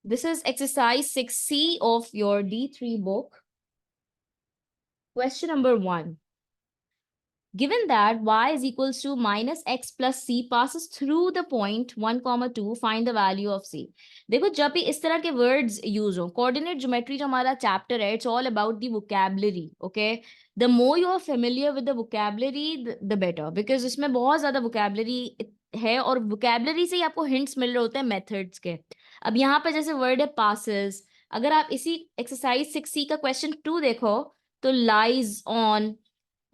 This is exercise 6C of your D3 book. Question number 1. Given that y is equals to minus x plus c passes through the point 1, 2, find the value of c. देखो जब भी इस तरह के words use हो, coordinate geometry जो हमारा chapter है, it's all about the vocabulary, okay? The more you are familiar with the vocabulary, the better, because इसमें बहुत ज़्यादा vocabulary है और vocabulary से ही आपको hints मिल रहे होते हैं methods के. अब यहाँ पे जैसे word है passes, अगर आप इसी exercise 6C का question 2 देखो, तो lies on,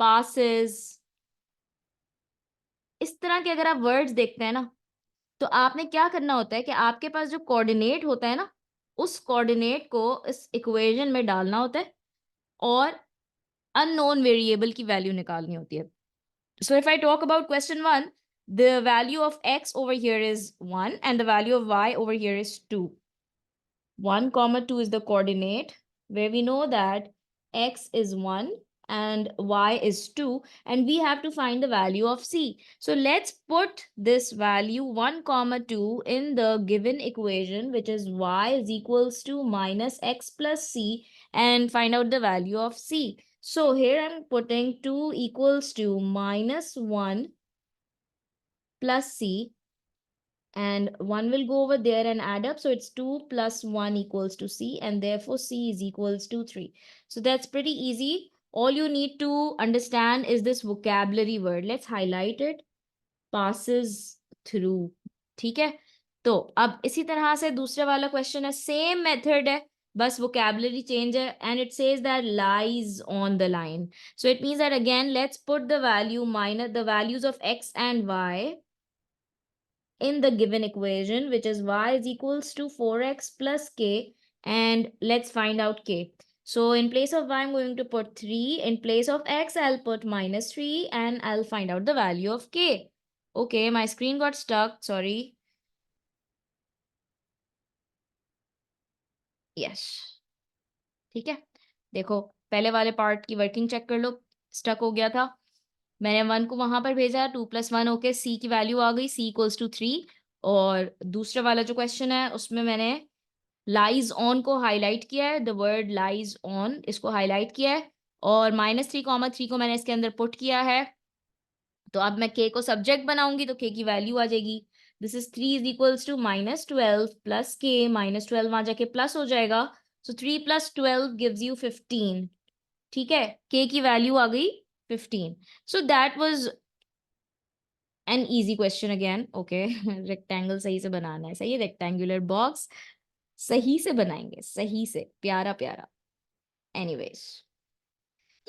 passes, इस तरह के अगर आप वर्ड्स देखते हैं ना, तो आपने क्या करना होता है कि आपके पास जो कोऑर्डिनेट होता है ना, उस कोऑर्डिनेट को इस इक्वेशन में डालना होता है और अननोन वेरिएबल की वैल्यू निकालनी होती है. So if I talk about question 1, the value of x over here is 1 and the value of y over here is 2. 1, 2 is the coordinate where we know that x is 1 and y is 2, and we have to find the value of c. So let's put this value 1, 2 in the given equation, which is y is equals to minus x plus c, and find out the value of c. So here I'm putting 2 equals to minus 1 plus c, and 1 will go over there and add up. So it's 2 plus 1 equals to c, and therefore c is equals to 3. So that's pretty easy. All you need to understand is this vocabulary word. Let's highlight it. Passes through. ठीक है? तो अब इसी तरह से दूसरे वाला question है, सेम मेथड है, बस vocabulary change है, and it says that lies on the line. So it means that again, let's put the value minus the values of x and y in the given equation, which is y is equals to 4x plus k, and let's find out k. So in place of y, I'm going to put 3. In place of x, I'll put minus 3, and I'll find out the value of k. Okay, my screen got stuck. Sorry. Yes. ठीक है, देखो पहले वाले part की working check कर लो. Stuck हो गया था, मैंने 1 को वहां पर भेजा, 2 + 1 होके c की वैल्यू आ गई, c इक्वल्स टू 3. और दूसरे वाला जो क्वेश्चन है उसमें मैंने लाइज ऑन को हाईलाइट किया है, द वर्ड लाइज ऑन, इसको हाईलाइट किया है, और -3, 3 को मैंने इसके अंदर पुट किया है. तो अब मैं k को सब्जेक्ट बनाऊंगी तो k की वैल्यू आ जाएगी. This is 3 is equals to -12 plus k, -12 वहां जाके प्लस हो जाएगा. So 3 + 12 gives you 15. ठीक है, k की वैल्यू आ गई 15. So that was an easy question again. Okay, rectangle सही से बनाना है, सही है, रेक्टेंगुलर बॉक्स सही से बनाएंगे, सही से, प्यारा प्यारा. एनीवेज,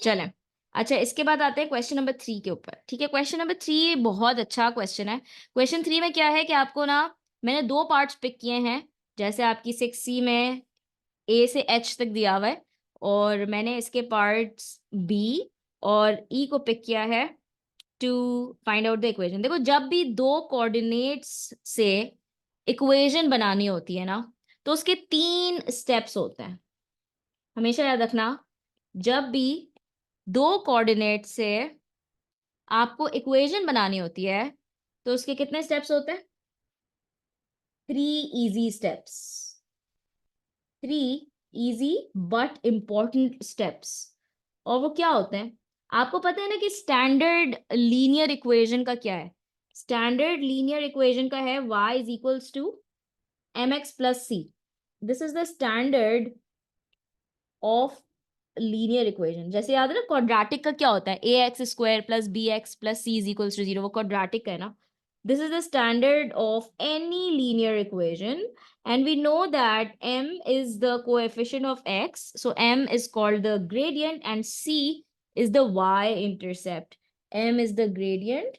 चलें. अच्छा, इसके बाद आते हैं क्वेश्चन नंबर 3 के ऊपर. ठीक है, क्वेश्चन नंबर 3 बहुत अच्छा क्वेश्चन है. क्वेश्चन 3 में क्या है कि आपको ना, मैंने 2 पार्ट्स पिक किए हैं. जैसे आपकी 6C में A से H तक दिया हुआ है, और मैंने इसके पार्ट्स B और E को पिक किया है to find out the equation. देखो, जब भी 2 कोऑर्डिनेट्स से इक्वेशन बनानी होती है ना, तो उसके 3 स्टेप्स होते हैं. हमेशा याद रखना, जब भी 2 कोऑर्डिनेट से आपको इक्वेशन बनानी होती है तो उसके कितने स्टेप्स होते हैं? 3 easy steps. 3 easy but important steps. और वो क्या होते हैं? आपको पता है ना कि स्टैंडर्ड लीनियर इक्वेशन का क्या है? स्टैंडर्ड लीनियर इक्वेशन का है y is equals to mx plus c. This is the standard of linear equation. जैसे याद है ना, क्वाड्रेटिक का क्या होता है? ax² plus bx plus c is equals to 0. वो क्वाड्रेटिक है ना. This is the standard of any linear equation, and we know that m is the coefficient of x, so m is called the gradient, and c is the y-intercept. M is the gradient,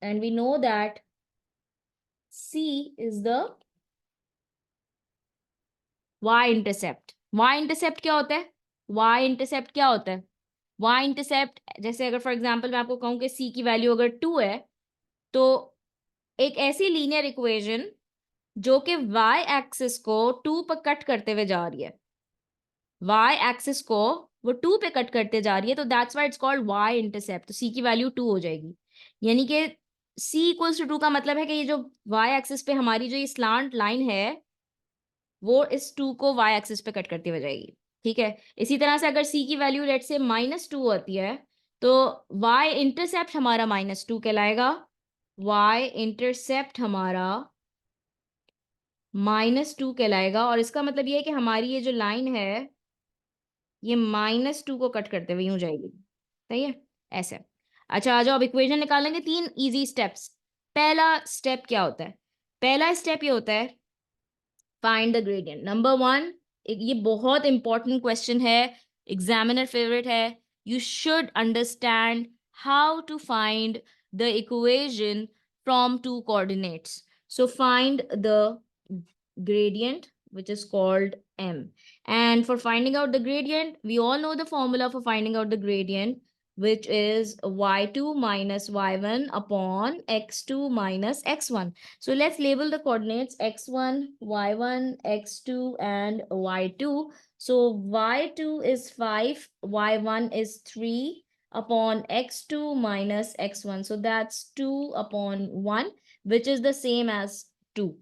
and we know that c is the y-intercept. Y-intercept क्या होता है? Y-intercept क्या होता है? Y-intercept, जैसे अगर for example मैं आपको कहूँ कि c की वैल्यू अगर 2 है, तो एक ऐसी लीनियर इक्वेशन जो कि y एक्सिस को 2 पर कट करते हुए जा रही है, y एक्सिस को वो 2 पे कट करते जा रही है, तो that's why it's called y intercept. तो c की वैल्यू 2 हो जाएगी. यानी कि c इक्वल्स टू 2 का मतलब है कि ये जो y एक्सिस पे हमारी जो ये स्लांट लाइन है वो इस 2 को y एक्सिस पे कट करती हुई जाएगी, ठीक है। इसी तरह से अगर c की वैल्यू लेट से -2 आती है तो y इंटरसेप्ट हमारा -2 कहलाएगा। y इंटरसेप्ट हमारा -2 कहलाएगा और इसका मतलब ये है कि हमारी ये जो लाइन है ये -2 को कट करते हुए यूं जाएगी, सही है, ऐसे। अच्छा आ जाओ, अब इक्वेशन निकालेंगे 3 इजी स्टेप्स। पहला स्टेप क्या होता है? पहला स्टेप ये होता है फाइंड द ग्रेडियंट। नंबर 1, ये बहुत इंपॉर्टेंट क्वेश्चन है, एग्जामिनर फेवरेट है। You should understand how to find the equation from two coordinates. So find the gradient which is called m, and for finding out the gradient we all know the formula for finding out the gradient, which is y2 minus y1 upon x2 minus x1. So let's label the coordinates x1, y1, x2 and y2. So y2 is 5, y1 is 3 upon x2 minus x1, so that's 2 upon 1, which is the same as 2.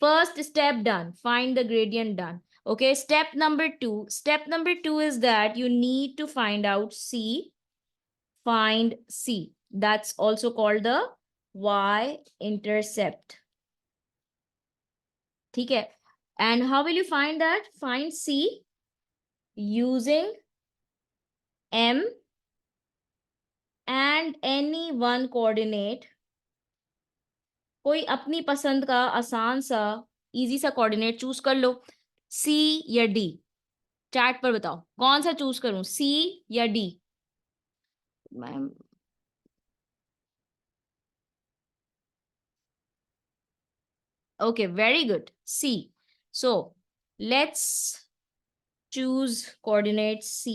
First step done, find the gradient done. Okay, step number 2. Step number 2 is that you need to find out c. Find c. That's also called the y-intercept. ठीक है? And how will you find that? Find c using m and any one coordinate. कोई अपनी पसंद का आसान सा easy सा coordinate choose कर लो, सी या डी। चैट पर बताओ कौन सा चूज करूं, सी या D? Ma'am okay, very good, C. So let's choose coordinate c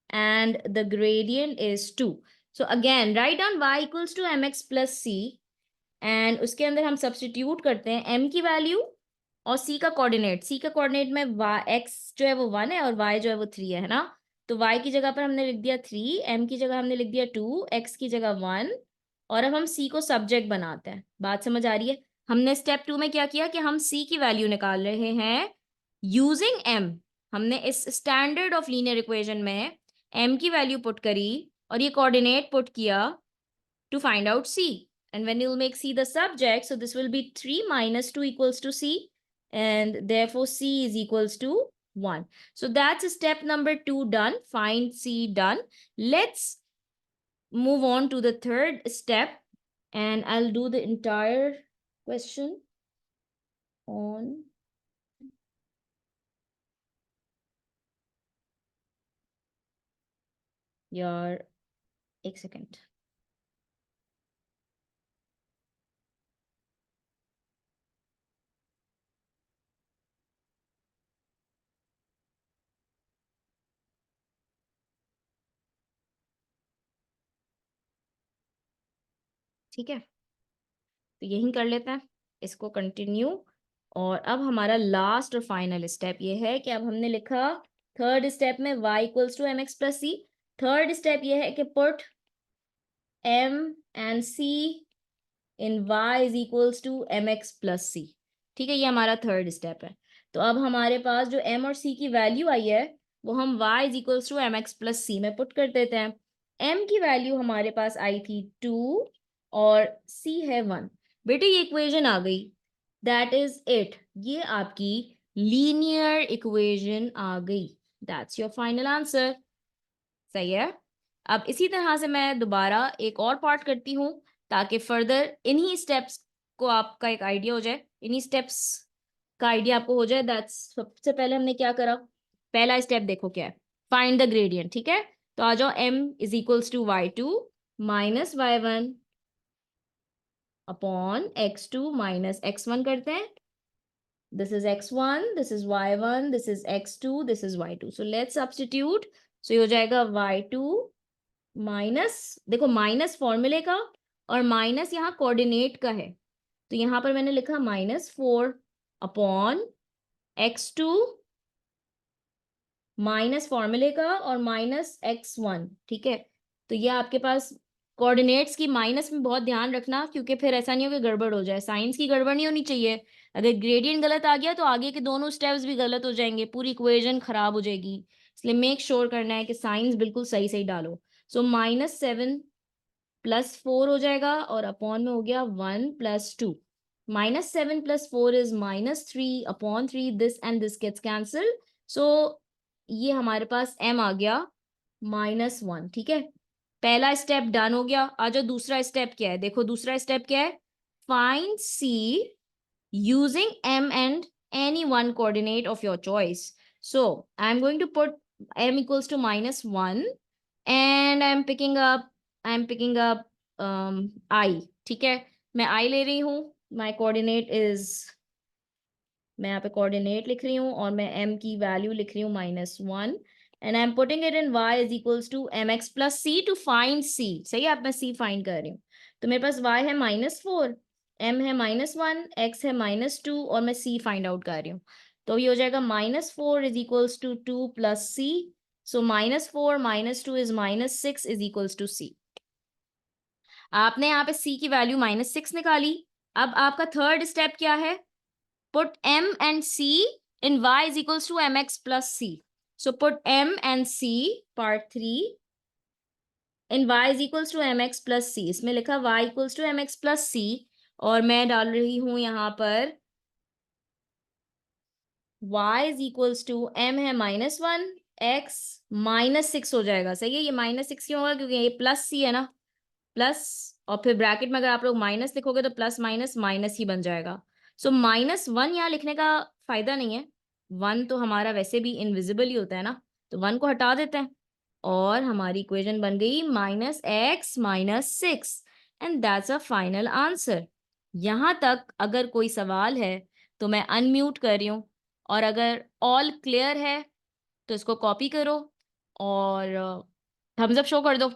and the gradient is 2. So again write down y equals to mx plus c and उसके अंदर हम सब्स्टिट्यूट करते हैं m की वैल्यू और c का coordinate. c का coordinate में x जो है वो 1 है और y जो है वो 3 है ना। तो y की जगह पर हमने लिख दिया 3, m की जगह हमने लिख दिया 2, x की जगह 1 और अब हम c को सब्जेक्ट बनाते हैं। बात समझ आ रही है? हमने स्टेप 2 में क्या किया कि हम c की वैल्यू निकाल रहे हैं यूजिंग m। हमने इस स्टैंडर्ड ऑफ लीनियर इक्वेशन में m की वैल्यू पुट करी और ये कोऑर्डिनेट पुट किया to find out c. And when you'll make c the subject, so this will be 3 minus 2 equals to c, and therefore c is equals to 1. So that's step number 2 done. Find c done. Let's move on to the third step, and I'll do the entire question on your, एक second. ठीक है, तो यही कर लेते हैं इसको continue. और अब हमारा लास्ट और फाइनल स्टेप ये है कि अब हमने लिखा थर्ड स्टेप में y equals to m x plus c. Third step ये है कि put m and c in y is equals to m x plus c. ठीक है, ये हमारा थर्ड स्टेप है। तो अब हमारे पास जो m और c की वैल्यू आई है वो हम y is equals to m x plus c में पुट कर देते हैं। m की वैल्यू हमारे पास आई थी 2 और c है 1। बेटे ये इक्वेशन आ गई, दैट इज इट, ये आपकी लीनियर इक्वेशन आ गई। That's your final answer. सही है। अब इसी तरह से मैं दोबारा एक और पार्ट करती हूँ ताकि फर्दर इन्हीं स्टेप्स को आपका एक आइडिया हो जाए, इन्हीं स्टेप्स का आइडिया आपको हो जाए। दैट्स, सबसे पहले हमने क्या करा, पहला स्टेप देखो क्या है, फाइंड द ग्रेडियंट। ठीक है, तो आ जाओ, m is equals to y2 minus y1 upon x2 minus x1 करते हैं। This is x1, this is y1, this is x2, this is y2. So let's substitute. So ये हो जाएगा y2 माइनस, देखो माइनस फॉर्मूले का और माइनस यहाँ कोऑर्डिनेट का है, तो यहाँ पर मैंने लिखा -4 अपॉन x2 माइनस फॉर्मूले का और माइनस x1। ठीक है, तो ये आपके पास कोऑर्डिनेट्स की माइनस में बहुत ध्यान रखना, क्योंकि फिर ऐसा नहीं हो कि गड़बड़ हो जाए। साइंस की गड़बड़ नहीं होनी चाहिए। अगर ग्रेडियंट गलत आ गया तो आगे के दोनों स्टेप्स भी गलत हो जाएंगे, पूरी इक्वेशन खराब हो जाएगी। इसलिए मेक श्योर करना है कि साइंस बिल्कुल सही सही डालो। सो -7 + 4 हो जाएगा और अपॉन में हो गया 1 + 2। -7 + 4 is -3 upon 3, this and this gets cancel. So ये हमारे पास m आ गया -1। ठीक है, पहला स्टेप डन हो गया। आ जाओ, दूसरा स्टेप क्या है? देखो दूसरा स्टेप क्या है, find c using m and any one coordinate of your choice. So I'm going to put m equals to -1 and I'm picking up I। ठीक है, मैं I ले रही हूँ। my coordinate is, मैं यहाँ पे कोऑर्डिनेट लिख रही हूँ और मैं m की वैल्यू लिख रही हूँ -1 and I am putting it in y is equals to mx + c to find c। सही है, अब मैं c फाइंड कर रही हूँ। तो मेरे पास y है -4, m है -1, x है -2 और मैं c फाइंड आउट कर रही हूँ। तो ये हो जाएगा -4 is equals to 2 + c। So -4 -2 is -6 is equals to c। आपने यहाँ पे c की वैल्यू -6 निकाली। अब आपका थर्ड स्टेप क्या है? Put m and c in y is equals to mx plus c. So put m and c, part 3, in y is equals to mx plus c. इसमें लिखा y equals to mx plus c और मैं डाल रही हूं यहाँ पर y is equals to m है -1, x -6 हो जाएगा। सही है, ये -6 क्यों होगा? क्योंकि ये प्लस c है ना, प्लस, और फिर ब्रैकेट में अगर आप लोग माइनस लिखोगे तो प्लस माइनस माइनस ही बन जाएगा। सो -1 यहाँ लिखने का फायदा नहीं है, 1 तो हमारा वैसे भी इनविजिबल ही होता है ना, तो 1 को हटा देते हैं और हमारी इक्वेशन बन गई -x -6 and that's a final answer. यहाँ तक अगर कोई सवाल है तो मैं अनम्यूट कर रही हूँ, और अगर ऑल क्लियर है तो इसको कॉपी करो और थम्स अप शो कर दो।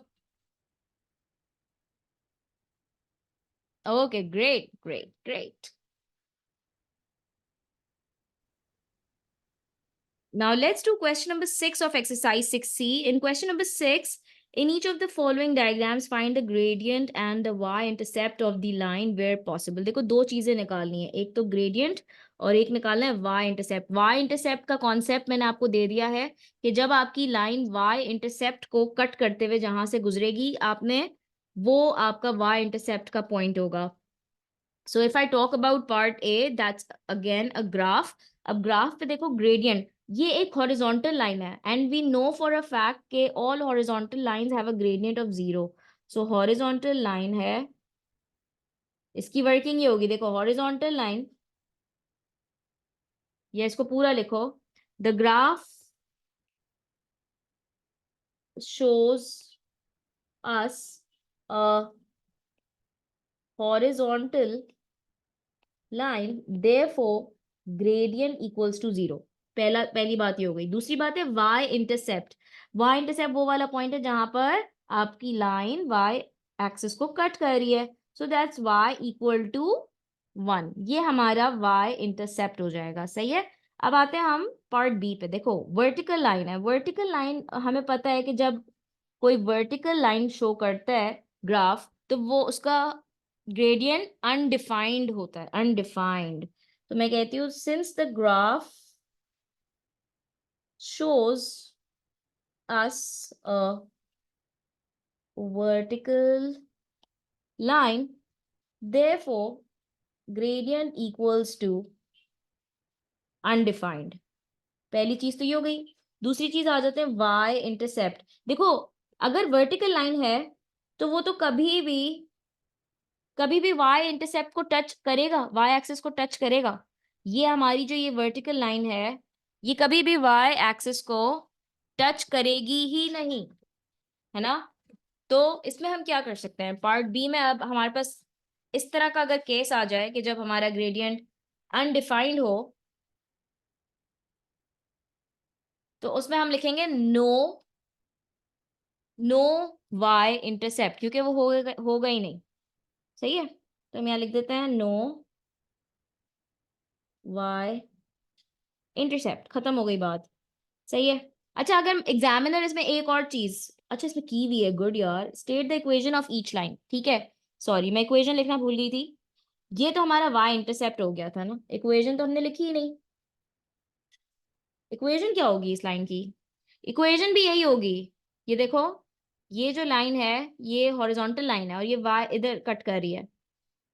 Okay, great, great, great. Now let's do question number 6 of exercise 6C. In question number 6, in each of the following diagrams, find the gradient and the y-intercept of the line where possible. देखो दो चीजें निकालनी है, एक तो gradient और एक निकालना है y-intercept। y-intercept का कॉन्सेप्ट मैंने आपको दे दिया है कि जब आपकी लाइन y-intercept को कट करते हुए जहां से गुजरेगी, आपने वो आपका y-intercept का पॉइंट होगा। So if I talk about part A, that's again a graph. अब ग्राफ पे देखो ग्रेडियंट, ये एक हॉरिजॉन्टल लाइन है and we know for a fact के all horizontal lines have a gradient of 0। So horizontal line है, इसकी working ये होगी, देखो हॉरिजॉन्टल लाइन, या इसको पूरा लिखो, the graph shows us a horizontal line, therefore gradient equals to 0। पहली बात ये हो गई। दूसरी बात है y इंटरसेप्ट। y इंटरसेप्ट वो वाला पॉइंट है जहां पर आपकी लाइन y एक्सिस को कट कर रही है। So that's y equal to 1। ये हमारा y इंटरसेप्ट हो जाएगा। सही है, अब आते हैं हम पार्ट बी पे। देखो वर्टिकल लाइन है, वर्टिकल लाइन हमें पता है कि जब कोई वर्टिकल लाइन शो करता है ग्राफ, तो वो उसका ग्रेडियंट अनडिफाइंड होता है, अनडिफाइंड। तो मैं कहती हूँ since the graph shows us a vertical line, therefore gradient equals to undefined। पहली चीज तो ये हो गई। दूसरी चीज आ जाते हैं y इंटरसेप्ट। देखो अगर वर्टिकल लाइन है तो वो तो कभी भी y इंटरसेप्ट को टच करेगा, y एक्सिस को टच करेगा। ये हमारी जो ये वर्टिकल लाइन है, ये कभी भी y एक्सिस को टच करेगी ही नहीं, है ना। तो इसमें हम क्या कर सकते हैं, पार्ट बी में अब हमारे पास इस तरह का अगर केस आ जाए कि जब हमारा ग्रेडियंट अनडिफाइंड हो, तो उसमें हम लिखेंगे नो y इंटरसेप्ट, क्योंकि वो होगा ही नहीं। सही है, तो हम यहाँ लिख देते हैं नो y इंटरसेप्ट, खत्म हो गई बात। सही है। अच्छा, अगर एग्जामिनर इसमें एक और चीज अच्छा इसमें की भी है, गुड यार। State the equation of each line, ठीक है। सॉरी मैं इक्वेशन लिखना भूल गई थी। ये तो हमारा वाई इंटरसेप्ट हो गया था ना, इक्वेशन तो हमने लिखी ही नहीं। इक्वेशन क्या होगी इस लाइन की? इक्वेशन भी यही होगी। ये देखो, ये जो लाइन है ये हॉरिजॉन्टल लाइन है और ये वाई इधर कट कर रही है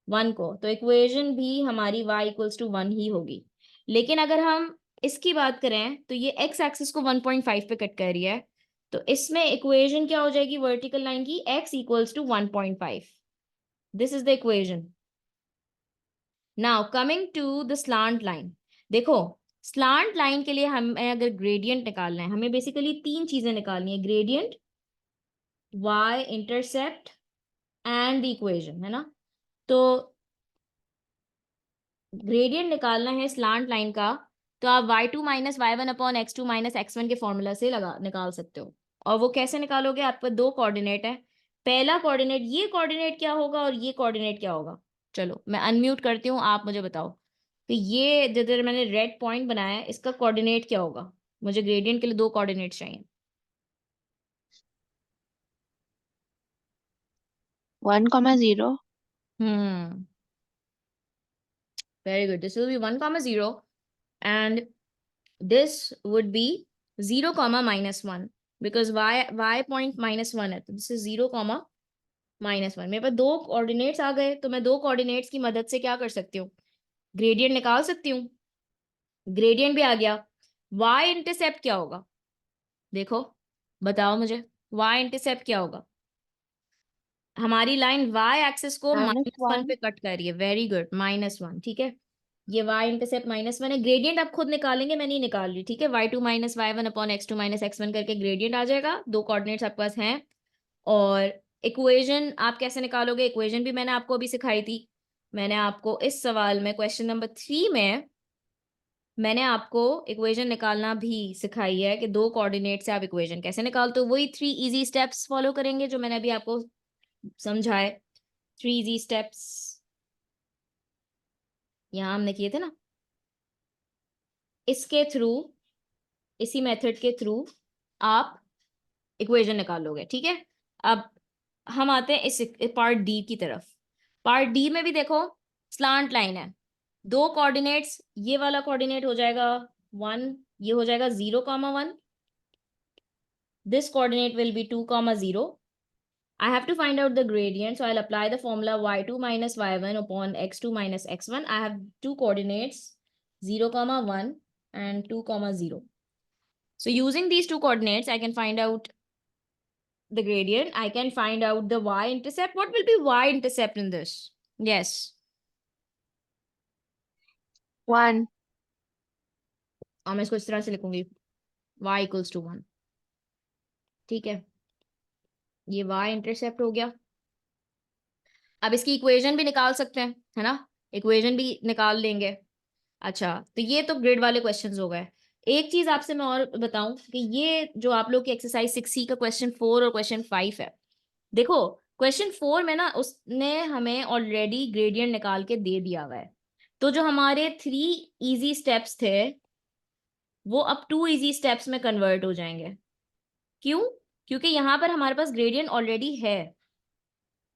1 को, तो इक्वेशन भी हमारी y इक्वल्स टू 1 ही होगी। लेकिन अगर हम इसकी बात करें तो ये x एक्सिस को 1.5 पे कट कर रही है, तो इसमें इक्वेशन क्या हो जाएगी वर्टिकल लाइन की? x equals to 1.5। This is the equation. Now coming to the slant line. देखो, स्लांट लाइन के लिए हमें अगर ग्रेडियंट निकालना है, हमें बेसिकली 3 चीजें निकालनी है, gradient, y intercept and the equation, है ना। तो ग्रेडियंट निकालना है स्लांट लाइन का, तो आप y2 minus y one upon x2 minus x1 के फॉर्मूला से लगा निकाल सकते हो। और वो कैसे निकालोगे? आपका 2 कोऑर्डिनेट है। पहला कोऑर्डिनेट, ये कोऑर्डिनेट क्या होगा और ये कोऑर्डिनेट क्या होगा? चलो मैं अनम्यूट करती हूँ, आप मुझे बताओ कि ये जिधर मैंने रेड पॉइंट बनाया है इसका कोऑर्डिनेट क्या होगा? मुझे ग्रेडियंट के लिए 2 कोऑर्डिनेट चाहिए। 1,0. Hmm, very good. This will be 1,0 and this would be 0 comma minus 1 because y point minus 1 है, तो this is 0 comma minus 1। मेरे पास 2 कोऑर्डिनेट्स आ गए, तो मैं 2 कोऑर्डिनेट्स की मदद से क्या कर सकती हूँ? ग्रेडियंट निकाल सकती हूँ। ग्रेडियंट भी आ गया। y इंटरसेप्ट क्या होगा? देखो, बताओ मुझे, y इंटरसेप्ट क्या होगा? हमारी लाइन y एक्सिस को -1 -1. पे कट कर रही है, वेरी गुड, -1, ठीक है। ये y इंटरसेप्ट -1 है। ग्रेडियंट आप खुद निकालेंगे, मैं नहीं निकाल रही, ठीक है। y2 minus y one upon x2 minus x1 करके ग्रेडियंट आ जाएगा। 2 कोऑर्डिनेट्स आपके पास हैं। और इक्वेशन आप कैसे निकालोगे? इक्वेशन भी मैंने आपको अभी सिखाई थी। मैंने आपको इस सवाल में क्वेश्चन नंबर 3 में मैंने आपको इक्वेशन निकालना भी सिखाई है कि 2 कोऑर्डिनेट से आप इक्वेशन कैसे निकालते हो। वही 3 इजी स्टेप्स फॉलो करेंगे जो मैंने अभी आपको समझाए। 3 इजी स्टेप्स यहाँ हमने किए थे ना, इसके थ्रू, इसी मेथड के थ्रू आप इक्वेशन निकालोगे, ठीक है। अब हम आते हैं इस पार्ट डी की तरफ। पार्ट डी में भी देखो, स्लांट लाइन है, 2 कोऑर्डिनेट्स, ये वाला कोऑर्डिनेट हो जाएगा 1, ये हो जाएगा 0,1। This coordinate will be 2,0। I have to find out the gradient, so I'll apply the formula y2 minus y1 upon x2 minus x1. I have 2 coordinates 0,1 and 2,0. So using these 2 coordinates, I can find out the gradient. I can find out the y-intercept. What will be y-intercept in this? Yes. 1. और मैं इसको इस तरह से लिखूंगी, y equals to 1, ठीक है। ये y-intercept हो गया। अब इसकी इक्वेशन भी निकाल सकते हैं, है ना। इक्वेशन भी निकाल लेंगे। अच्छा, तो ये तो ग्रिड वाले क्वेश्चंस हो गए। एक चीज आपसे मैं और बताऊं कि ये जो आप लोग की एक्सरसाइज 6C का क्वेश्चन 4 और क्वेश्चन 5 है, देखो क्वेश्चन 4 में ना उसने हमें ऑलरेडी ग्रेडियंट निकाल के दे दिया हुआ है। तो जो हमारे 3 इजी स्टेप्स थे वो अब 2 इजी स्टेप्स में कन्वर्ट हो जाएंगे। क्यों? क्योंकि यहाँ पर हमारे पास ग्रेडियंट ऑलरेडी है,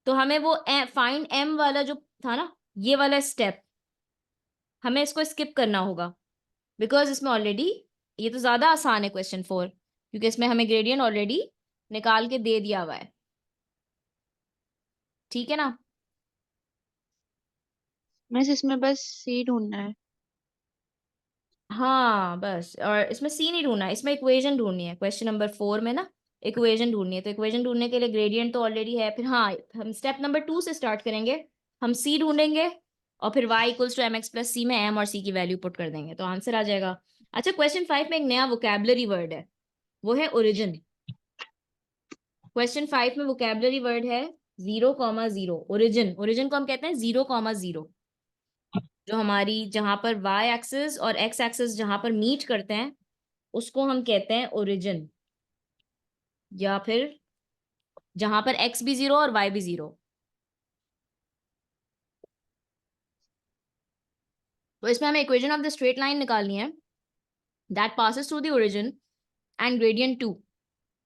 तो हमें वो फाइंड एम वाला जो था ना, ये वाला स्टेप हमें इसको स्किप करना होगा, बिकॉज इसमें ऑलरेडी, ये तो ज्यादा आसान है क्वेश्चन 4, क्योंकि इसमें हमें ग्रेडियंट ऑलरेडी निकाल के दे दिया हुआ है, ठीक है ना। मिस इसमें बस C ढूंढना है. हाँ बस, और इसमें सी नहीं ढूंढना है, इसमें इक्वेशन ढूंढनी है। क्वेश्चन नंबर 4 में ना इक्वेशन ढूंढनी है, तो इक्वेशन ढूंढने के लिए ग्रेडियंट तो ऑलरेडी है। फिर हाँ, हम स्टेप नंबर 2 से स्टार्ट करेंगे। हम सी ढूंढेंगे और फिर y equals to mx plus c में m और c की वैल्यू पुट कर देंगे, तो आंसर आ जाएगा। अच्छा, क्वेश्चन 5 में एक नया वोकैबुलरी वर्ड है, वो है ओरिजिन। क्वेश्चन 5 में वोकैबुलरी वर्ड है 0,0। ओरिजिन, ओरिजिन को हम कहते हैं 0,0। जो हमारी, जहां पर y एक्सिस और x एक्सिस जहां पर मीट करते हैं उसको हम कहते हैं ओरिजिन, या फिर जहां पर x भी 0 और y भी 0। तो इसमें हमें equation of the straight line निकालनी है that passes through the origin and gradient 2।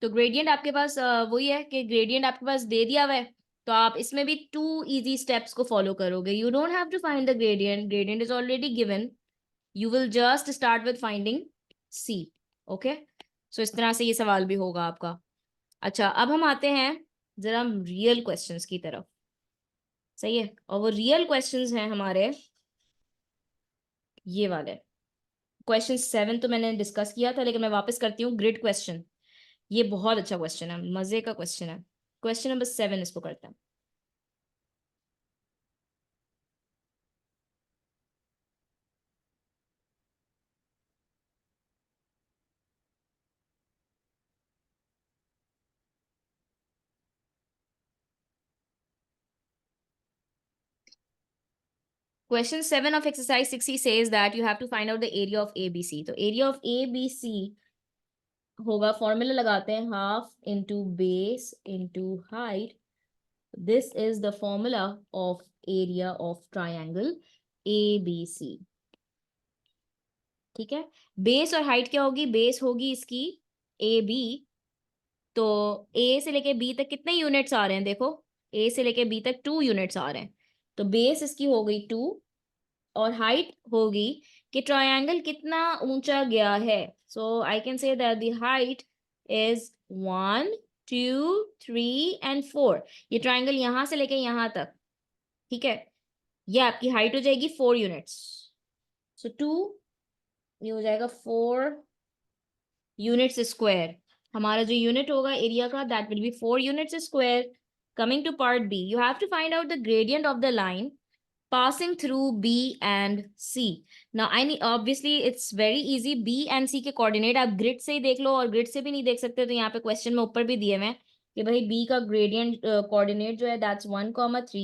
तो ग्रेडियंट आपके पास वही है कि ग्रेडियंट आपके पास दे दिया हुआ है, तो आप इसमें भी 2 इजी स्टेप्स को फॉलो करोगे. You don't have to find the gradient, gradient is already given. You will just start with finding c. Okay, so इस तरह से ये सवाल भी होगा आपका. अच्छा, अब हम आते हैं जरा रियल क्वेश्चंस की तरफ. सही है, और वो रियल क्वेश्चंस हैं हमारे ये वाले. क्वेश्चन 7 तो मैंने डिस्कस किया था, लेकिन मैं वापस करती हूँ. ग्रिड क्वेश्चन, ये बहुत अच्छा क्वेश्चन है, मजे का क्वेश्चन है. क्वेश्चन नंबर 7 इसको करते हैं. Question 7 of exercise 60 says that you have to find out the area of ABC. तो area of ABC होगा, फॉर्मूला लगाते हैं, half into base into height. This is the formula of area of triangle ABC. ठीक है, base और height क्या होगी? Base होगी इसकी AB. तो A से लेके B तक कितने यूनिट्स आ रहे हैं? देखो, A से लेके B तक 2 यूनिट्स आ रहे हैं. तो बेस इसकी हो गई 2, और हाइट होगी कि ट्रायंगल कितना ऊंचा गया है. So I can say that the height is 1 2 3 and 4. ये ट्रायंगल यहां से लेके यहां तक, ठीक है, ये आपकी हाइट हो जाएगी 4 यूनिट्स. सो 2, ये हो जाएगा 4 यूनिट्स स्क्वायर. हमारा जो यूनिट होगा एरिया का, that will be 4 units square. Coming to part B, you have to find out the gradient of the line passing through B and C. Now I need, obviously it's very easy. B and C के coordinate आप grid से ही देख लो, और grid से भी नहीं देख सकते तो यहाँ पे क्वेश्चन में ऊपर भी दिए हुए हैं कि भाई B का ग्रेडियंट कोऑर्डिनेट जो है दैट्स 1,3,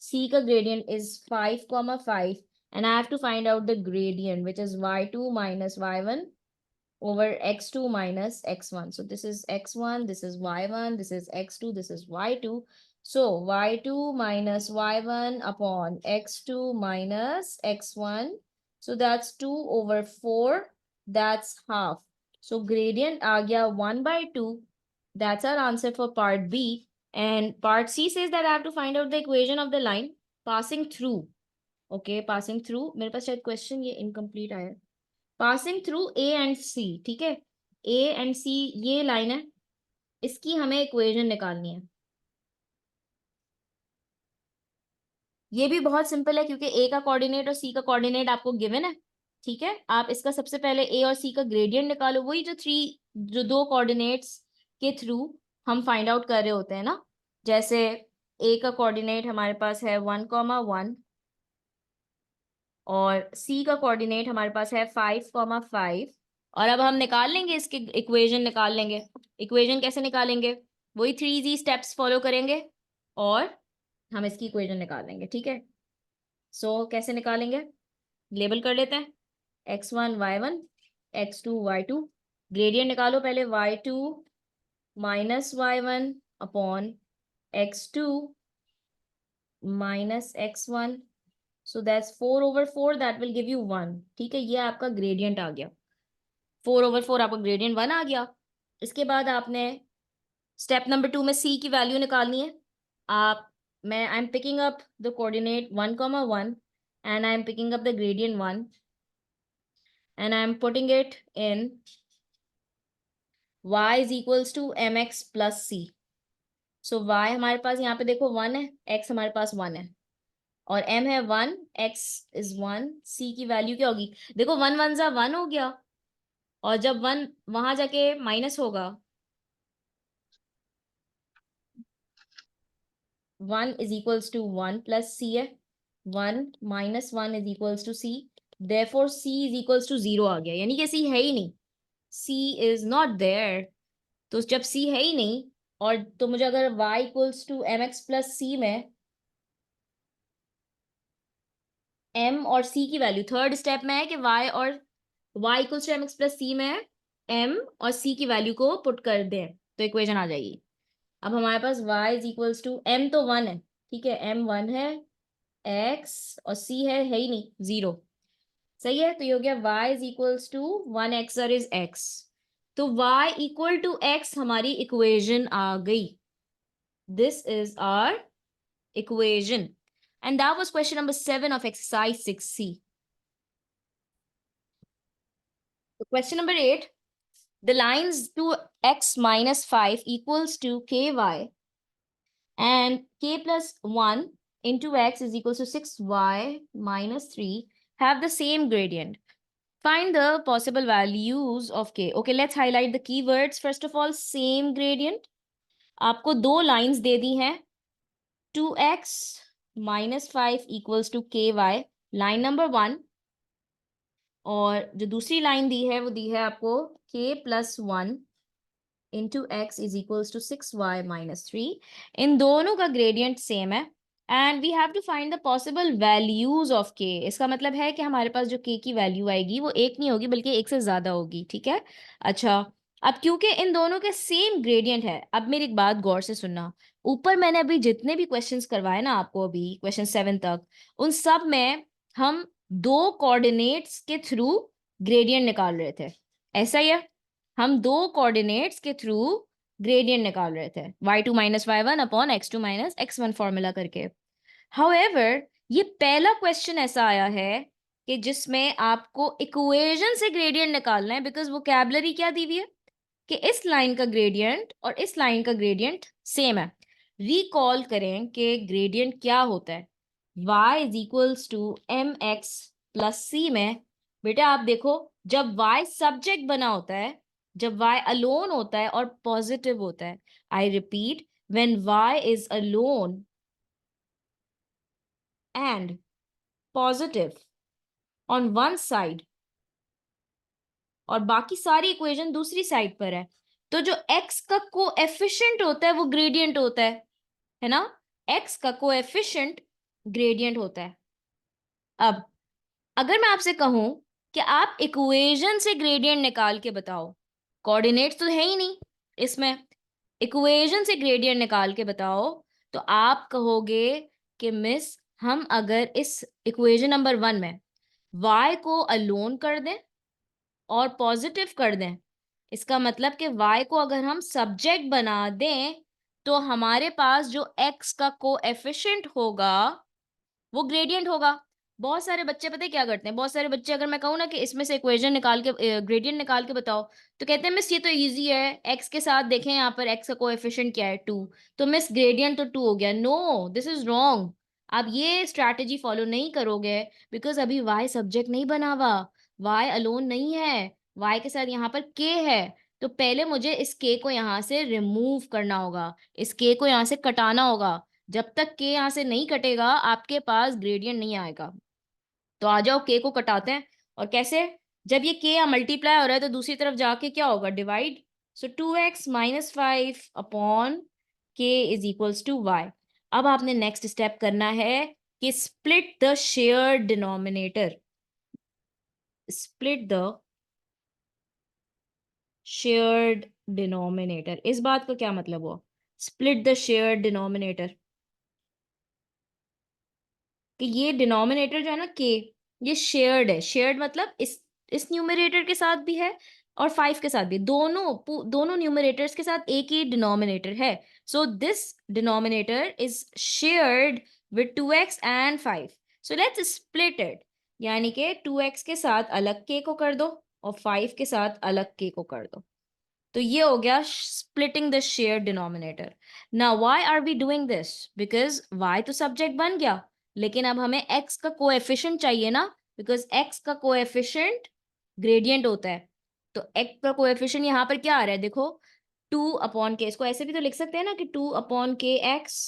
C का gradient is 5,5, and I have to find out the gradient which is y2 minus y1 over x2 minus x1. So this is x1, this is y1, this is x2, this is y2. So y2 minus y1 upon x2 minus x1. So that's 2 over 4. That's half. So gradient आ गया 1/2. That's our answer for part B. And part C says that I have to find out the equation of the line passing through. Okay, passing through. मेरे पास शायद question ये incomplete आया. Passing through A and C. ठीक है, A and C ये line है, इसकी हमें इक्वेशन निकालनी है. ये भी बहुत सिंपल है क्योंकि ए का कोऑर्डिनेट और सी का कोऑर्डिनेट आपको गिवन है. ठीक है, आप इसका सबसे पहले ए और सी का ग्रेडियंट निकालो, वही जो 2 कोऑर्डिनेट्स के थ्रू हम फाइंड आउट कर रहे होते हैं ना. जैसे ए का कोऑर्डिनेट हमारे पास है 1,1, और सी का कोऑर्डिनेट हमारे पास है 5,5. और अब हम निकाल लेंगे, इसके इक्वेशन निकाल लेंगे. इक्वेशन कैसे निकालेंगे? वही 3 इजी स्टेप्स फॉलो करेंगे और हम इसकी इक्वेशन निकाल लेंगे. ठीक है, सो कैसे निकालेंगे? लेबल कर लेते हैं, x1 y1 x2 y2. Gradient निकालो पहले, y2 minus y1 upon x2 minus x1. So that's 4 over 4, that will give you 1. ठीक है, ये आपका ग्रेडियंट आ गया. 4 over 4 आपका ग्रेडियंट 1 आ गया. इसके बाद आपने स्टेप नंबर 2 में c की वैल्यू निकालनी है. I am picking up the coordinate 1,1 and I am picking up the gradient 1 and I am putting it in y is equals to mx plus c. So y हमारे पास यहाँ पे देखो 1 है, x हमारे पास 1 है, और m है 1, x is 1, c की वैल्यू क्या होगी? देखो 1 1 जा 1 हो गया, और जब 1 वहां जाके माइनस होगा, 1 is equals to 1 plus c है, 1 minus 1 is equals to c. Therefore c is equals to 0 आ गया, यानी कि c है ही नहीं. c is not there. तो जब c है ही नहीं, और तो मुझे अगर y equals to m x plus c में m और c की वैल्यू, थर्ड स्टेप में है कि y और y equals to m x plus c में m और c की वैल्यू को पुट कर दें तो इक्वेशन आ जाएगी. अब हमारे पास y is equals to m तो 1 है, ठीक है, m 1 है, x और c है ही नहीं 0. सही है, तो ये हो गया y is equals to 1 x is x. तो y इक्वल टू x हमारी इक्वेशन आ गई. This is our equation. And that was question number 7 of exercise 6C. Question number 8. The lines 2x minus 5 equals to ky and k plus 1 into x is equals to 6y minus 3 have the same gradient. Find the possible values of k. Okay, let's highlight the keywords. First of all, same gradient. आपको दो lines दे दी हैं. 2x minus 5 equals to ky, line number 1. और जो दूसरी line दी है वो दी है आपको k plus 1 into x is equals to 6y minus 3. इन दोनों का ग्रेडियंट सेम है. And we have to find the possible values of k. इसका मतलब है कि हमारे पास जो k की वैल्यू आएगी वो एक नहीं होगी बल्कि एक से ज्यादा होगी. ठीक है. अच्छा, अब क्योंकि इन दोनों के सेम ग्रेडियंट है, अब मेरी एक बात गौर से सुनना. ऊपर मैंने अभी जितने भी क्वेश्चंस करवाए ना आपको, अभी क्वेश्चन 7 तक, उन सब में हम दो कोऑर्डिनेट्स के थ्रू ग्रेडियंट निकाल रहे थे. ऐसा ही है, हम दो कोऑर्डिनेट्स के थ्रू ग्रेडियंट निकाल रहे थे. y2 minus y1 upon x2 minus x1 formula करके. हाउएवर, ये पहला क्वेश्चन ऐसा आया है कि जिसमें आपको इक्वेशन से ग्रेडियंट निकालना है. बिकॉज वोकैबुलरी क्या दी हुई है कि इस लाइन का ग्रेडियंट और इस लाइन का ग्रेडियंट सेम है. रिकॉल करें कि ग्रेडियंट क्या होता है. y is equals to mx plus c में बेटा आप देखो, जब y सब्जेक्ट बना होता है, जब y अलोन होता है और पॉजिटिव होता है. I repeat, when y is alone and positive on one side और बाकी सारी इक्वेशन दूसरी साइड पर है, तो जो x का कोएफिशिएंट होता है वो ग्रेडियंट होता है ना. x का कोएफिशिएंट ग्रेडियंट होता है. अब अगर मैं आपसे कहूं कि आप इक्वेशन से ग्रेडियंट निकाल के बताओ, कोऑर्डिनेट्स तो है ही नहीं इसमें, इक्वेशन से ग्रेडियंट निकाल के बताओ, तो आप कहोगे कि मिस हम अगर इस इक्वेशन नंबर 1 में y को अलोन कर दें और पॉजिटिव कर दें, इसका मतलब कि y को अगर हम सब्जेक्ट बना दें तो हमारे पास जो x का कोएफिशिएंट होगा वो ग्रेडियंट होगा. बहुत सारे बच्चे पता है क्या करते हैं, बहुत सारे बच्चे अगर मैं कहूँ ना कि इसमें से इक्वेशन निकाल के ग्रेडियंट निकाल के बताओ, तो कहते हैं मिस ये तो इजी है, x के साथ देखें यहाँ पर x का कोएफिशिएंट क्या है 2, तो मिस ग्रेडियंट तो 2 हो गया. No, this is wrong. आप ये स्ट्रैटेजी फॉलो नहीं करोगे बिकॉज अभी y सब्जेक्ट नहीं बना हुआ, y अलोन नहीं है, y के साथ यहाँ पर k है. तो पहले मुझे इस k को यहाँ से रिमूव करना होगा, इस k को यहाँ से कटाना होगा. जब तक k यहाँ से नहीं कटेगा आपके पास ग्रेडियंट नहीं आएगा. तो आ जाओ k को कटाते हैं. और कैसे, जब ये k यहाँ मल्टीप्लाई हो रहा है तो दूसरी तरफ जाके क्या होगा, divide. So 2x minus 5 upon k is equals to y. अब आपने नेक्स्ट स्टेप करना है कि split the share denominator. Split the shared denominator. इस बात का क्या मतलब हुआ, स्प्लिट द शेयर्ड डिनोमिनेटर? कि ये डिनोमिनेटर जो है ना k, ये शेयर्ड है. शेयर्ड मतलब इस न्यूमरेटर के साथ भी है और 5 के साथ भी, दोनों न्यूमरेटर्स के साथ एक ही डिनोमिनेटर है. So this denominator is shared with 2x and 5. So let's split it. यानी कि 2x के साथ अलग k को कर दो और 5 के साथ अलग k को कर दो. तो ये हो गया splitting the shared denominator. Now why are we doing this? Because y तो सब्जेक्ट बन गया, लेकिन अब हमें x का कोएफिशिएंट चाहिए ना, because x का कोएफिशिएंट ग्रेडियंट होता है. तो x का कोएफिशिएंट यहाँ पर क्या आ रहा है देखो, 2 अपॉन k. इसको ऐसे भी तो लिख सकते हैं ना कि 2 अपॉन k x.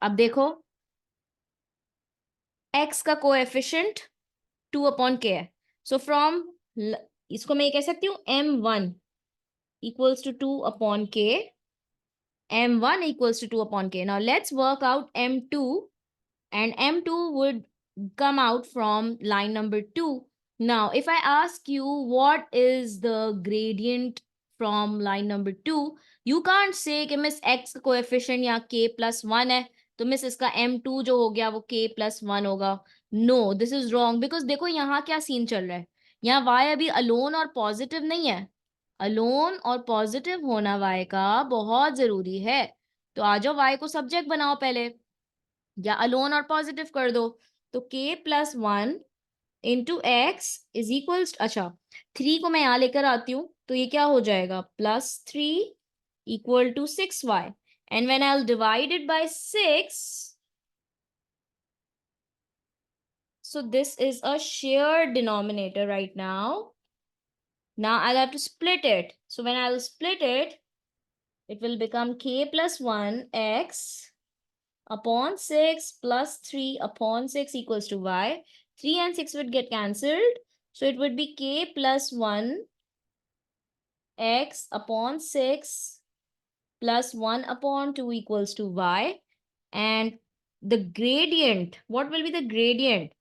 अब देखो x का कोएफिशिएंट 2 अपॉन k है. सो फ्रॉम, इसको मैं ये कह सकती हूँ m1 equals to 2 upon k, m1 equals to 2 upon k. Now let's work out m2, and m2 would come out from line number 2. Now if I ask you what is the gradient from line number 2, you can't say कि miss x का coefficient या k plus 1 है तो miss इसका m2 जो हो गया वो k plus 1 होगा. No, this is wrong. Because देखो यहाँ क्या सीन चल रहा है, यहाँ y अभी अलोन और पॉजिटिव नहीं है, अलोन और पॉजिटिव होना y का बहुत जरूरी है। तो आ जाओ y को सब्जेक्ट बनाओ पहले, या अलोन और पॉजिटिव कर दो। तो k plus 1 into x is equals, अच्छा 3 को मैं यहां लेकर आती हूँ, तो ये क्या हो जाएगा, +3 equal to 6y, and when I will divide it by 6, so this is a shared denominator right now. Now I'll have to split it. So when I'll split it, it will become k plus 1 x upon 6 plus 3 upon 6 equals to y. 3 and 6 would get cancelled. So it would be k plus 1 x upon 6 plus 1 upon 2 equals to y. And the gradient, what will be the gradient?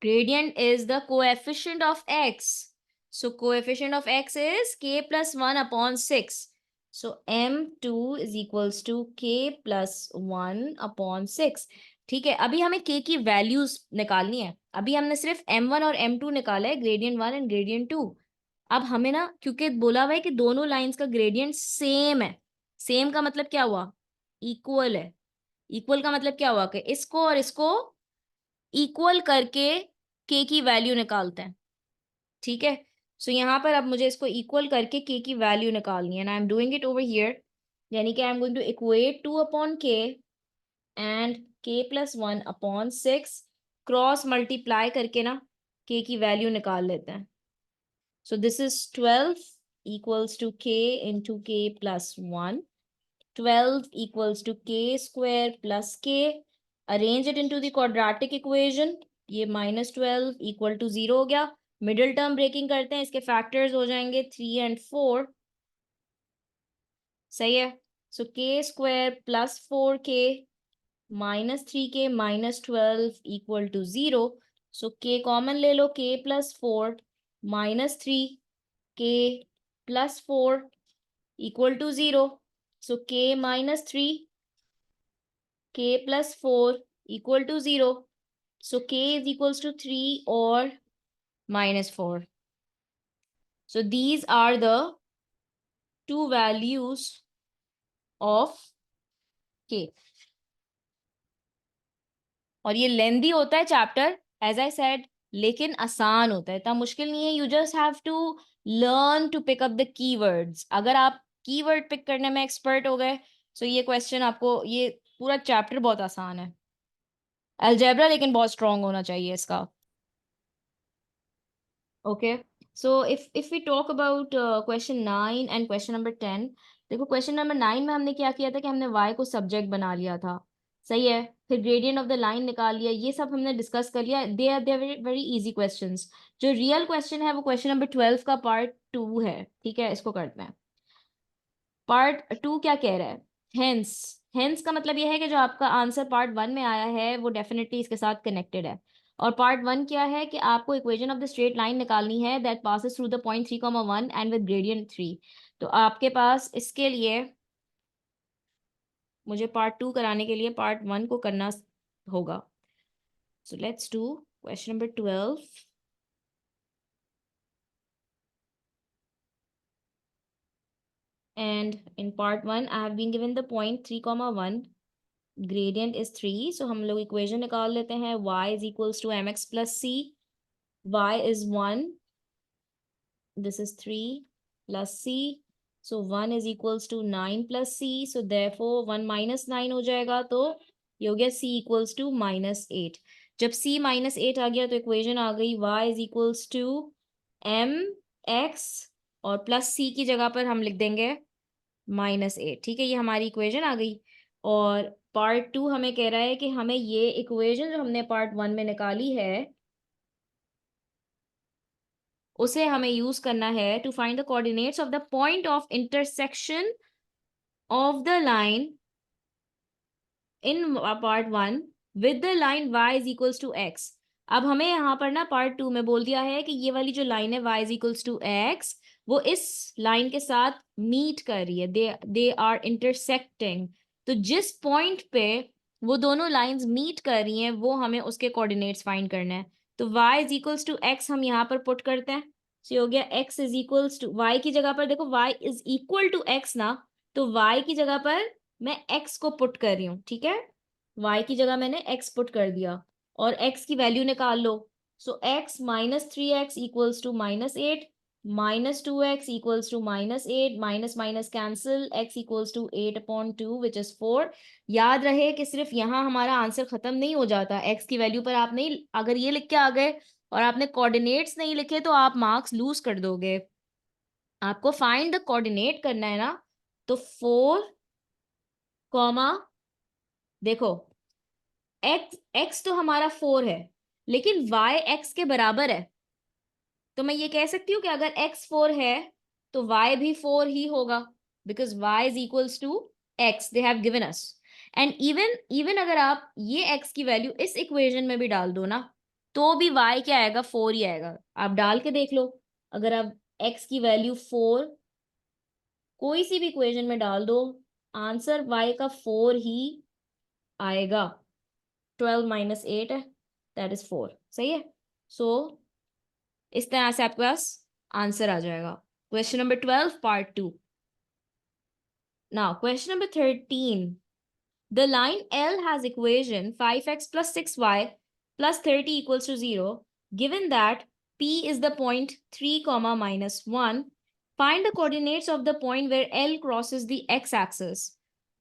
Gradient is the coefficient of x. So coefficient of x is k plus 1 upon 6. So m2 is equals to k plus 1 upon 6. ठीक है, अभी हमें k की values निकालनी है। अभी हमने सिर्फ m1 और m2 निकाला है, ग्रेडियंट 1 एंड ग्रेडियंट 2। अब हमें ना, क्योंकि बोला हुआ है कि दोनों लाइंस का ग्रेडियंट सेम है, सेम का मतलब क्या हुआ, इक्वल है। इक्वल का मतलब क्या हुआ कि इसको और इसको इक्वल करके k की वैल्यू निकालते हैं। ठीक है, सो यहाँ पर अब मुझे इसको इक्वल करके k की वैल्यू निकालनी है, and I am doing it over here, यानी कि I am going to equate 2 upon k and k plus 1 upon 6, cross multiply करके ना k की वैल्यू निकाल लेते हैं। So this is 12 equals to k into k plus 1, 12 equals to k square plus k. Arrange it into the quadratic equation. ये -12 equal to 0 हो गया। Middle term breaking करते हैं, इसके फैक्टर्स हो जाएंगे 3 and 4। सही है, so k square plus 4k minus 3k minus 12 equal to 0। So k common ले लो, k plus 4 minus 3k plus 4 equal to 0। So k minus 3 k plus 4 equal to 0. So k is equals to 3 or minus 4. So these are the two values of k. और ये लेंदी होता है chapter, as I said, लेकिन आसान होता है, इतना मुश्किल नहीं है। You just have to learn to pick up the keywords. अगर आप कीवर्ड पिक करने में एक्सपर्ट हो गए, तो ये क्वेश्चन आपको, ये पूरा चैप्टर बहुत आसान है। अलजेब्रा लेकिन बहुत स्ट्रांग होना चाहिए इसका। Okay, so if we talk about question 9 and question number 10, देखो क्वेश्चन नंबर 9 में हमने क्या किया था कि हमने y को सब्जेक्ट बना लिया था, सही है, फिर ग्रेडियंट ऑफ द लाइन निकाल लिया, ये सब हमने डिस्कस कर लिया। They are very easy questions. जो रियल क्वेश्चन है वो क्वेश्चन नंबर 12 का पार्ट 2 है। ठीक है, इसको करते हैं। पार्ट 2 क्या कह रहा है, हेंस। हेंस का मतलब यह है कि जो आपका आंसर पार्ट 1 में आया है वो डेफिनेटली इसके साथ कनेक्टेड है। और पार्ट 1 क्या है कि आपको equation of the straight line निकालनी है that passes through the point 3,1 and with gradient 3। तो आपके पास इसके लिए, मुझे पार्ट 2 कराने के लिए पार्ट 1 को करना होगा। So let's do question number 12। And in part 1 I have been given the point 3,1, gradient is 3, so हम लोग इक्वेशन निकाल लेते हैं। y is equals to mx plus c, y is 1, this is 3 plus c, so 1 is equals to 9 plus c, so therefore 1 minus 9 हो जाएगा, तो ये हो गया c equals to -8। जब c -8 आ गया तो इक्वेशन आ गई y is equals to mx, और प्लस c की जगह पर हम लिख देंगे -8। ठीक है, ये हमारी इक्वेशन आ गई। और पार्ट 2 हमें कह रहा है कि हमें ये इक्वेशन जो हमने पार्ट 1 में निकाली है उसे हमें यूज करना है to find the coordinates of the point of intersection of the line in part 1 with the line y is equals to x। अब हमें यहाँ पर ना पार्ट 2 में बोल दिया है कि ये वाली जो लाइन है y is equals to x, वो इस लाइन के साथ मीट कर रही है, दे आर इंटरसेक्टिंग। तो जिस पॉइंट पे वो दोनों लाइंस मीट कर रही हैं वो हमें उसके कोऑर्डिनेट्स फाइंड करना है। तो y is equals to x हम यहाँ पर पुट करते हैं, तो ये हो गया x is equals to y की जगह पर, देखो y is equal to x ना, तो y की जगह पर मैं x को पुट कर रही हूँ, ठीक है, y की जगह मैंने x पुट कर दिया और x की वैल्यू निकाल लो। So x minus 3x equals to -8, -2x equals to -8, minus minus cancel, x equals to 8/2 which is 4। याद रहे कि सिर्फ यहाँ हमारा आंसर खत्म नहीं हो जाता, x की वैल्यू पर आप नहीं, अगर ये लिख के आ गए और आपने कोऑर्डिनेट्स नहीं लिखे तो आप मार्क्स लूज कर दोगे। आपको फाइंड द कोऑर्डिनेट करना है ना, तो 4, देखो x तो हमारा 4 है, लेकिन y x के बराबर है, तो मैं ये कह सकती हूँ कि अगर x 4 है तो y भी 4 ही होगा, because y is equals to x, they have given us. And even अगर आप ये x की वैल्यू इस इक्वेशन में भी डाल दो ना, तो भी y क्या आएगा, 4 ही आएगा। आप डाल के देख लो, अगर आप x की वैल्यू 4 कोई सी भी इक्वेशन में डाल दो, आंसर y का 4 ही आएगा। 12 माइनस 8 है, दैट इज 4, सही है। सो इस तरह से आपके पास आंसर आ जाएगा। Question number 12 part 2। Now question number 13, the line L has equation 5x plus 6y plus 30 equals to 0. Given that P is the point 3 comma minus 1, find the coordinates of the point where L crosses the x-axis.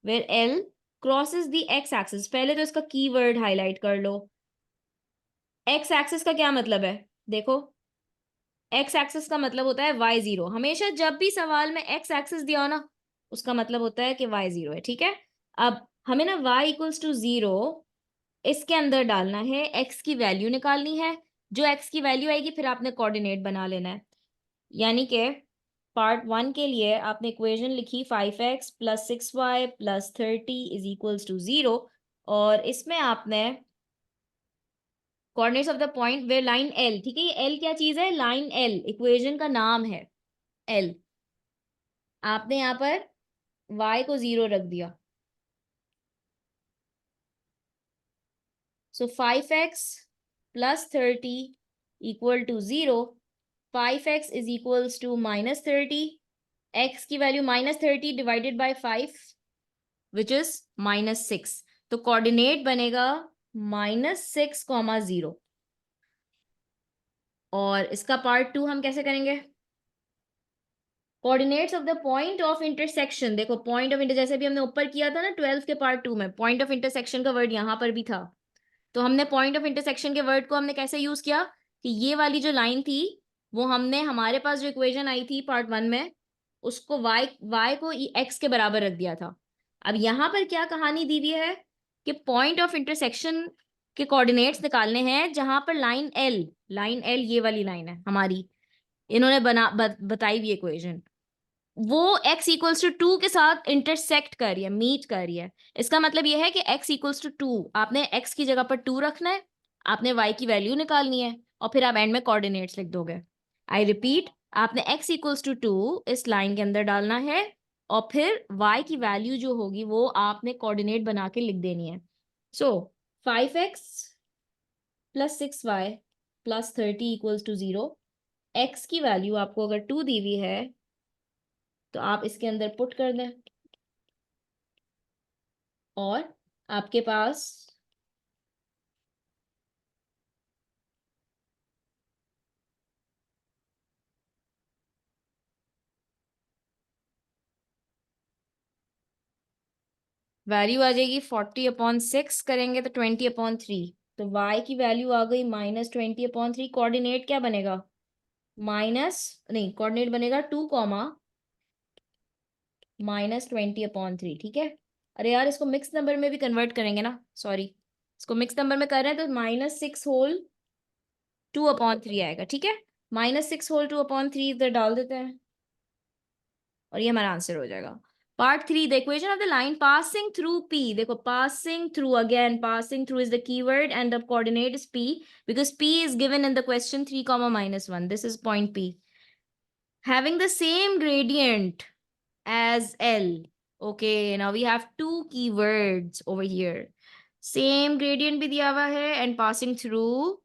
Where L crosses the x-axis, पहले तो इसका keyword highlight कर लो। x-axis का क्या मतलब है, देखो x axis का मतलब होता है y 0। हमेशा जब भी सवाल में एक्स एक्सिस दिया हो ना, उसका मतलब होता है कि y 0 है, ठीक है। अब हमें ना y इक्वल्स टू 0 इसके अंदर डालना है, x की वैल्यू निकालनी है, जो x की वैल्यू आएगी फिर आपने कोऑर्डिनेट बना लेना है। यानी कि पार्ट 1 के लिए आपने इक्वेशन लिखी 5x plus 6y plus 30 is equals to 0, और इसमें आपने coordinates of the point where line L, ठीक है, ये एल क्या चीज है, लाइन एल इक्वेशन का नाम है एल। आपने यहाँ पर y को 0 रख दिया, so 5x plus 30 equal to 0, 5x is equals to -30, x की value -30 divided by 5 which is -6, तो कोऑर्डिनेट बनेगा -6, 0। और इसका पार्ट 2 हम कैसे करेंगे, coordinates of the point of intersection. देखो पॉइंट ऑफ इंटर, जैसे भी हमने ऊपर किया था ना 12 के पार्ट 2 में, पॉइंट ऑफ इंटरसेक्शन का वर्ड यहाँ पर भी था, तो हमने पॉइंट ऑफ इंटरसेक्शन के वर्ड को हमने कैसे यूज किया कि ये वाली जो लाइन थी वो हमने, हमारे पास जो इक्वेशन आई थी पार्ट 1 में, उसको y को x के बराबर रख दिया था। अब यहाँ पर क्या कहानी दी हुई है कि पॉइंट ऑफ इंटरसेक्शन के कोऑर्डिनेट्स निकालने हैं जहां पर लाइन एल ये वाली लाइन है हमारी, इन्होंने बताई हुई इक्वेशन, वो x इक्वल्स टू 2 के साथ इंटरसेक्ट कर रही है, मीट कर रही है। इसका मतलब ये है कि x इक्वल्स टू 2, आपने x की जगह पर 2 रखना है, आपने y की वैल्यू निकालनी है, और फिर आप एंड में कोऑर्डिनेट्स लिख दोगे। आई रिपीट, आपने x इक्वल्स टू 2 इस लाइन के अंदर डालना है, और फिर y की वैल्यू जो होगी वो आपने कोऑर्डिनेट बना के लिख देनी है। So 5x plus 6y plus 30 equals to 0, x की वैल्यू आपको अगर 2 दी हुई है तो आप इसके अंदर पुट कर दें, और आपके पास वैल्यू आ जाएगी 40/6, करेंगे तो 20/3, तो y की वैल्यू आ गई -20/3। कोऑर्डिनेट क्या बनेगा, माइनस नहीं, कोऑर्डिनेट बनेगा 2 -20/3, ठीक है। अरे यार इसको मिक्स नंबर में भी कन्वर्ट करेंगे ना, सॉरी, इसको मिक्स नंबर में कर रहे हैं तो -6 होल 2/3 आएगा, ठीक है। -6 होल 2/3 इधर डाल देते हैं और ये हमारा आंसर हो जाएगा। Part 3, the equation of the line passing through P। देखो passing through, again passing through is the keyword and the coordinate is P, because P is given in the question 3 -1, this is point P, having the same gradient as L। okay, now we have two keywords over here, same gradient भी दिया हुआ है and passing through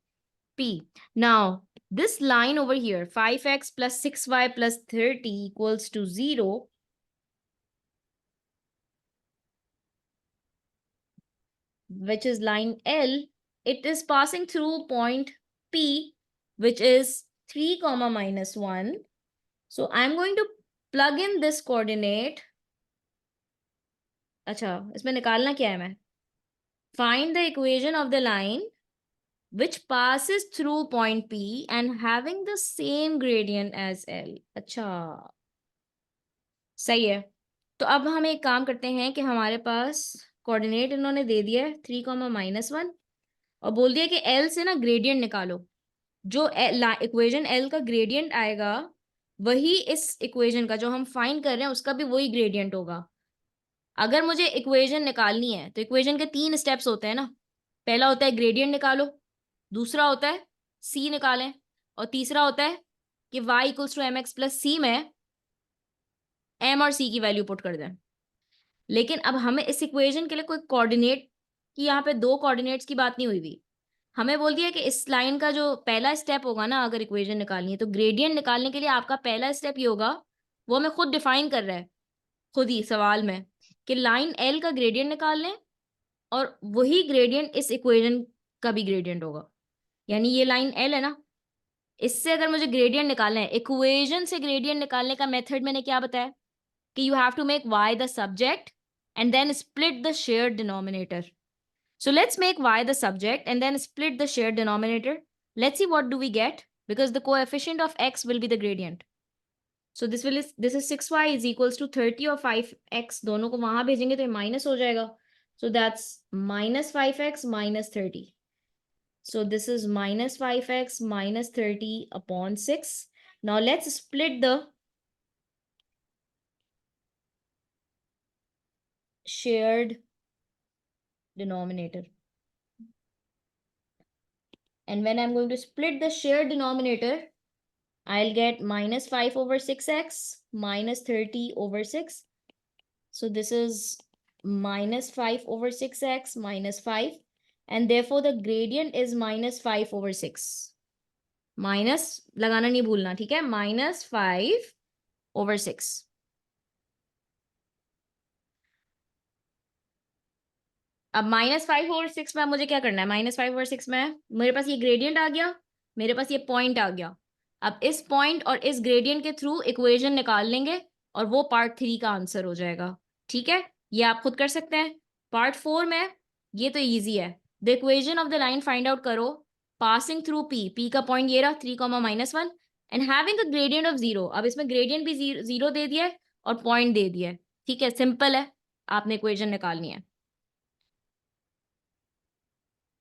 P. Now, this line over here, 5x plus 6y plus 30 equals to 0, which is line L, it is passing through point P, which is 3 comma minus 1. So I'm going to plug in this coordinate. अच्छा, इसमें निकालना क्या है मैं? Find the equation of the line which passes through point P and having the same gradient as L. अच्छा, सही है। तो अब हम एक काम करते हैं कि हमारे पास कोऑर्डिनेट इन्होंने दे दिया है 3 कॉमा माइनस 1 और बोल दिया कि L से ना ग्रेडियंट निकालो। जो इक्वेशन L का ग्रेडियंट आएगा वही इस इक्वेशन का जो हम फाइंड कर रहे हैं उसका भी वही ग्रेडियंट होगा। अगर मुझे इक्वेशन निकालनी है तो इक्वेशन के 3 स्टेप्स होते हैं ना। पहला होता है ग्रेडियंट निकालो, दूसरा होता है c निकालें, और तीसरा होता है कि y equals to m x plus c में m और c की वैल्यू पुट कर दें। लेकिन अब हमें इस इक्वेशन के लिए कोई कोऑर्डिनेट की, यहाँ पे 2 कोऑर्डिनेट्स की बात नहीं हुई हुई। हमें बोल दिया कि इस लाइन का जो पहला स्टेप होगा ना, अगर इक्वेशन निकालनी है तो ग्रेडियंट निकालने के लिए आपका पहला स्टेप ये होगा, वो हमें खुद डिफाइन कर रहा है खुद ही सवाल में, कि लाइन एल का ग्रेडियंट निकाल लें और वही ग्रेडियंट इस इक्वेशन का भी ग्रेडियंट होगा। यानी ये लाइन एल है ना, इससे अगर मुझे ग्रेडियंट निकालना है, इक्वेशन से ग्रेडियंट निकालने का मेथड मैंने क्या बताया कि you have to make y the subject and then split the shared denominator. So let's make y the subject and then split the shared denominator. Let's see what do we get, because the coefficient of x will be the gradient. So this is 6y is equals to 30 और 5x दोनों को वहां भेजेंगे तो ये minus हो जाएगा. So that's minus 5x minus 30. So this is minus 5x minus 30 upon 6. Now let's split the shared denominator. And when I'm going to split the shared denominator, I'll get minus 5 over 6x minus 30 over 6. So this is minus 5 over 6x minus 5. And therefore the gradient is minus 5 over 6. Minus लगाना नहीं भूलना, ठीक है? Minus 5 over 6. अब minus 5 over 6 में मुझे क्या करना है? माइनस 5 ओवर 6 में मेरे पास ये ग्रेडियंट आ गया, मेरे पास ये पॉइंट आ गया। अब इस पॉइंट और इस ग्रेडियंट के थ्रू इक्वेशन निकाल लेंगे और वो पार्ट 3 का आंसर हो जाएगा। ठीक है, ये आप खुद कर सकते हैं। पार्ट 4 में ये तो ईजी है। The equation of the line find out करो पासिंग थ्रू पी। पी का पॉइंट ये रहा 3 comma minus 1 and having a gradient of 0। अब इसमें ग्रेडियंट भी 0 दे दिया है और पॉइंट दे दिया है। ठीक है, सिंपल है, आपने इक्वेशन निकालनी है।